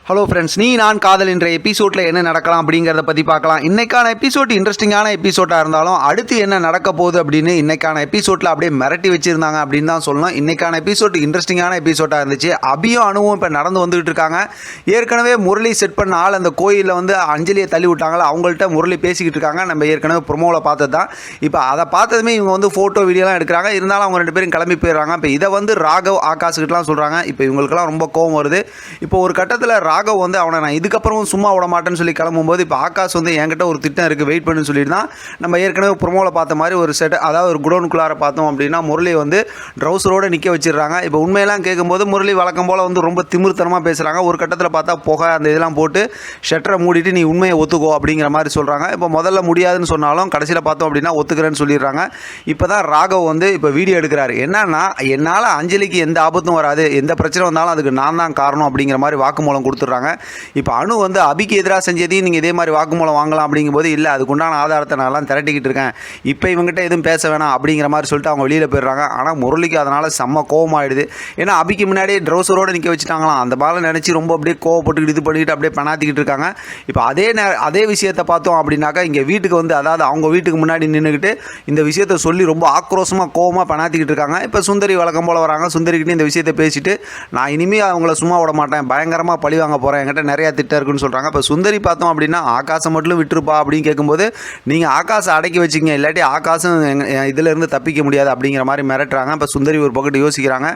Hello friends, நீ நான் காதல் என்ற எபிசோடில் என்ன நடக்கலாம் அப்படிங்கிறத பற்றி பார்க்கலாம். இன்றைக்கான எபிசோட் இன்ட்ரெஸ்டிங்கான எபிசோடாக இருந்தாலும் அடுத்து என்ன நடக்க போகுது அப்படின்னு இன்றைக்கான எபிசோடில் அப்படியே மிரட்டி வச்சுருந்தாங்க அப்படின்னு தான் சொல்லணும். இன்றைக்கான எபிசோட் இன்ட்ரெஸ்டிங்கான எபிசோடாக இருந்துச்சு. அபியும் அனுவும் இப்போ நடந்து வந்துகிட்டு இருக்காங்க. ஏற்கனவே முரளி செட் பண்ண ஆள் அந்த கோயிலில் வந்து அஞ்சலியை தள்ளி விட்டாங்களா, அவங்கள்ட்ட முரளி பேசிக்கிட்டு இருக்காங்க. நம்ம ஏற்கனவே ப்ரொமோவில் பார்த்தது தான். இப்போ அதை பார்த்ததுமே இவங்க வந்து ஃபோட்டோ வீடியோலாம் எடுக்கிறாங்க. இருந்தாலும் அவங்க ரெண்டு பேரும் கிளம்பி போயிடுறாங்க. இப்போ இதை வந்து ராகவ் ஆகாஷ்கிட்டலாம் சொல்கிறாங்க. இப்போ இவங்களுக்கெல்லாம் ரொம்ப கோவம் வருது. இப்போ ஒரு கட்டத்தில் ராகவ் வந்து அவனை நான் இதுக்கப்புறமும் சும்மா விட மாட்டேன்னு சொல்லி கிளம்பும்போது இப்போ ஆகாஷ் வந்து என்கிட்ட ஒரு திட்டம் இருக்குது, வெயிட் பண்ணுன்னு சொல்லிட்டு தான் நம்ம ஏற்கனவே ப்ரொமோவில் பார்த்த மாதிரி ஒரு செட், அதாவது ஒரு குடோனுக்குள்ளார பார்த்தோம் அப்படின்னா முரளியை வந்து ட்ரௌசரோடு நிற்க வச்சிடுறாங்க. இப்போ உண்மையெல்லாம் கேட்கும்போது முரளி வழக்கம் போல் வந்து ரொம்ப திமிர்த்தனமாக பேசுகிறாங்க. ஒரு கட்டத்தில் பார்த்தா புகை அந்த இதெல்லாம் போட்டு ஷட்டரை மூடிட்டு நீ உண்மையை ஒத்துக்கோ அப்படிங்கிற மாதிரி சொல்கிறாங்க. இப்போ முதல்ல முடியாதுன்னு சொன்னாலும் கடைசியில் பார்த்தோம் அப்படின்னா ஒத்துக்கிறேன்னு சொல்லிடுறாங்க. இப்போ தான் ராகவ் வந்து இப்போ வீடியோ எடுக்கிறாரு. என்னன்னா, என்னால் அஞ்சலிக்கு எந்த ஆபத்தும் வராது, எந்த பிரச்சனை வந்தாலும் அதுக்கு நான் தான் காரணம் அப்படிங்கிற மாதிரி வாக்குமூலம் கொடுத்துட்றாங்க. இப்போ அனு வந்து அபிக்கு எதிராக செஞ்சதையும் நீங்கள் இதே மாதிரி வாக்குமூலம் வாங்கலாம் அப்படிங்கும்போது இல்லை, அதுக்குண்டான ஆதாரத்தை நான்லாம் திரட்டிக்கிட்டு இருக்கேன், இப்போ இவங்ககிட்ட எதுவும் பேச வேணாம் அப்படிங்கிற மாதிரி சொல்லிட்டு அவங்க வெளியில் போயிடுறாங்க. ஆனால் முரளிக்கு அதனால் செம்ம கோவமாகிடுது. ஏன்னா அபிக்கு முன்னாடியே ட்ரௌசரோடு நிற்க வச்சுட்டாங்களாம். அந்த பாலை நினச்சி ரொம்ப அப்படியே கோவப்பட்டுக்கிட்டு இது பண்ணிக்கிட்டு அப்படியே பணாத்திக்கிட்டு இருக்காங்க. இப்போ அதே விஷயத்தை பார்த்தோம் அப்படின்னாக்கா இங்கே வீட்டுக்கு வந்து, அதாவது அவங்க வீட்டுக்கு முன்னாடி நின்றுக்கிட்டு இந்த விஷயத்தை சொல்லி ரொம்ப ஆக்ரோஷமாக கோவமாக பணாத்திக்கிட்டு இருக்காங்க. இப்போ சுந்தரி வழக்கம் போல் வராங்க. சுந்தரிக்கிட்டே இந்த விஷயத்தை பேசிட்டு நான் இனிமேல் அவங்கள சும்மா விட மாட்டேன், பயங்கரமாக பழி வாங்க போகிறேன், என்கிட்ட நிறையா திட்டம் இருக்குன்னு சொல்கிறாங்க. இப்போ சுந்தரி பார்த்தோம் அப்படின்னா ஆகாசம் மட்டும் விட்டுருப்பா அப்படின்னு கேட்கும்போது நீங்கள் ஆகாசை அடக்கி வச்சுக்கிங்க, இல்லாட்டி ஆகாசம் இதிலேருந்து தப்பிக்க முடியாது அப்படிங்கிற மாதிரி மிரட்டுறாங்க. இப்போ சுந்தரி ஒரு பக்கத்து யோசிக்கிறாங்க.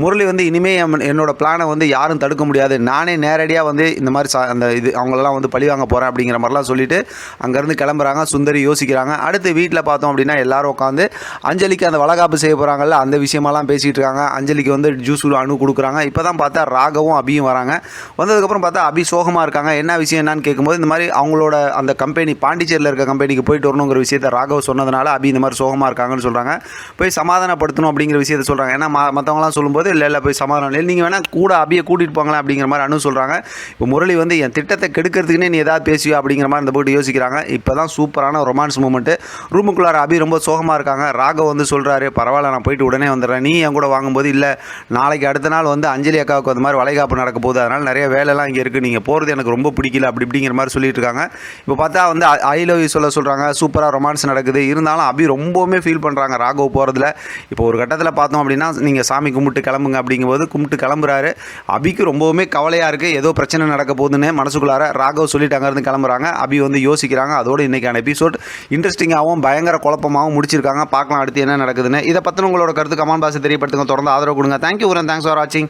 முரளி வந்து இனிமேல் என்னோட பிளானை வந்து யாரும் தடுக்க முடியாது, நானே நேரடியாக வந்து இந்த மாதிரி அந்த இது அவங்களெல்லாம் வந்து பழி வாங்க போகிறேன் அப்படிங்கிற மாதிரிலாம் சொல்லிவிட்டு அங்கேருந்து கிளம்புறாங்க. சுந்தரி யோசிக்கிறாங்க. அடுத்து வீட்டில் பார்த்தோம் அப்படின்னா எல்லோரும் உட்காந்து அஞ்சலிக்கு அந்த வளகாப்பு செய்ய போகிறாங்கல்ல, அந்த விஷயமெல்லாம் பேசிகிட்டு இருக்காங்க. அஞ்சலிக்கு வந்து ஜூஸ் அணு கொடுக்குறாங்க. இப்போ தான் பார்த்தா ராகவும் அபியும் வராங்க. வந்ததுக்கப்புறம் பார்த்தா அபி சோகமாக இருக்காங்க. என்ன விஷயம் என்னன்னு கேட்கும்போது இந்த மாதிரி அவங்களோட அந்த கம்பெனி பாண்டிச்சேரியில் இருக்க கம்பெனிக்கு போயிட்டு வரணுங்கிற விஷயத்தை ராகவ் சொன்னதுனால அபி இந்த மாதிரி சோகமாக இருக்காங்கன்னு சொல்கிறாங்க. போய் சமாதானப்படுத்தணும் அப்படிங்கிற விஷயத்தை சொல்கிறாங்க. ஏன்னா மற்றவங்களாம் சொல்லும்போது இல்லை போய் சமாதானம் இல்லை, நீங்கள் வேணால் கூட அபியை கூட்டிகிட்டு போங்களேன் அப்படிங்கிற மாதிரி அனு சொல்கிறாங்க. இப்போ முரளி வந்து என் திட்டத்தை கெடுக்கிறதுக்குன்னே நீ ஏதாவது பேசுவியா அப்படிங்கிற மாதிரி இந்த போட்டு யோசிக்கிறாங்க. இப்போ தான் சூப்பரான ரொமான்ஸ் மூமெண்ட்டு. ரூமுக்குள்ளார அபி ரொம்ப சோகமாக இருக்காங்க. ராகவ் வந்து சொல்கிறாரு, பரவாயில்ல நான் போயிட்டு உடனே வந்துடுறேன், நீ என் கூட வாங்கும்போது இல்லை நாளைக்கு அடுத்த நாள் வந்து அஞ்சலி அக்காவுக்கு அந்த மாதிரி வளைகாப்பு நடக்க போகுது, அதனால் நிறைய வேலைலாம் இங்கே இருக்குது, நீங்கள் போகிறது எனக்கு ரொம்ப பிடிக்கல அப்படிங்கிற மாதிரி சொல்லிட்டு இருக்காங்க. இப்போ பார்த்தா வந்து ஐ லவ் யூ சொல்கிறாங்க. சூப்பராக ரொமான்ஸ் நடக்குது. இருந்தாலும் அபி ரொம்பவுமே ஃபீல் பண்ணுறாங்க ராகவ் போகிறதுல. இப்போ ஒரு கட்டத்தில் பார்த்தோம் அப்படின்னா நீங்கள் சாமி கும்பிட்டு கிளம்புங்க அப்படிங்கும்போது கும்பிட்டு கிளம்புறாரு. அபிக்கு ரொம்பவுமே கவலையாக இருக்குது, ஏதோ பிரச்சனை நடக்க போகுதுன்னு மனசுக்குள்ளார. ராகவ் சொல்லிட்டு அங்கேருந்து கிளம்புறாங்க. அபி வந்து யோசிக்கிறாங்க. அதோடு இன்றைக்கான எபிசோட் இன்ட்ரெஸ்டிங்காகவும் பயங்கர குழப்பமாகவும் முடிச்சிருக்காங்க. பார்க்கலாம் அடுத்து என்ன நடக்குதுன்னு. இதை பற்றின உங்களோட கருத்து கமெண்ட் பாக்ஸில் தெரியப்படுத்துங்க. தொடர்ந்து ஆதரவு கொடுங்க. தேங்க்யூ, தேங்க்ஸ் ஃபார் வாட்சிங்.